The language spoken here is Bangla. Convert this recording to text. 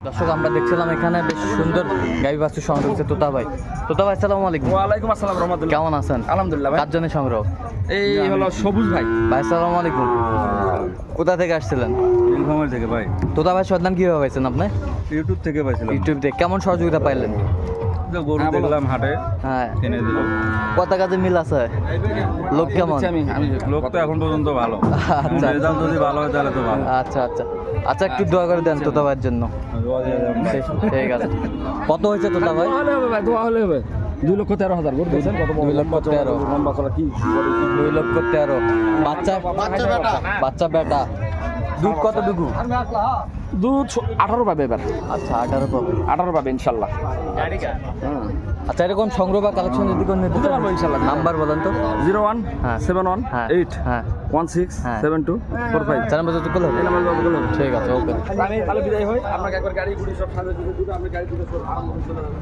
দর্শক আমরা দেখছিলাম এখানে বেশ সুন্দর গাভী বাছুর সংগ্রহ হচ্ছে তোতা ভাই। তোতা ভাই আসসালামু আলাইকুম। ওয়ালাইকুম আসসালাম রহমতুল্লাহ। কেমন আছেন? আলহামদুলিল্লাহ ভাই। কার জন্য সংগ্রহ? এই হলো সবুজ ভাই। ভাই আসসালামু আলাইকুম। কোথা থেকে আসছিলেন? নীলফামারী থেকে ভাই। তোতা ভাই সন্ধান কিভাবে পাইছেন আপনি? ইউটিউব থেকে পাইছিলাম। ইউটিউব থেকে কেমন সহযোগিতা পাইলেন? যে গরু দেখলাম হাটে, হ্যাঁ, কিনে দিল। কত কাজে মিল আছে? লোক কেমন? আমি লোক তো এখন পর্যন্ত ভালো। আচ্ছা রেজাল্ট যদি ভালো হয় তাহলে তো ভালো। আচ্ছা আচ্ছা আচ্ছা, একটু দোয়া করে দেন তোতা ভাইয়ের জন্য। ঠিক আছে। কত হয়েছে তোতা ভাই? দোয়া হলে হবে ভাই, দোয়া হলে হবে। 2,13,000 গরু দিয়েছেন কত? 2,13,000 লম্বা চলা কি 2,13,000 বাচ্চা বেটা। দুধ কতটুকু? দুধ 18 পাবে এবার। আচ্ছা 18 পাবে। 18 পাবে ইনশাল্লাহ। আচ্ছা, এরকম সংগ্রহ বা কালেকশন যদি কোনো নিতে দিতে পারবো ইনশাল্লাহ। নাম্বার বলেন তো। 01 হ্যাঁ। 71 হ্যাঁ 8 হ্যাঁ 16 হ্যাঁ। 72 45। 4 নম্বর যোগাযোগ করলে হবে? এই নাম্বার যোগাযোগ করলে হবে। ঠিক আছে, ওকে। আমি তাহলে বিদায় হই। আপনাকে একবার গাড়ি গুড়ি সব সাথে দিতে আমি গাড়ি দিতে সব আরাম করে চলে যাবো।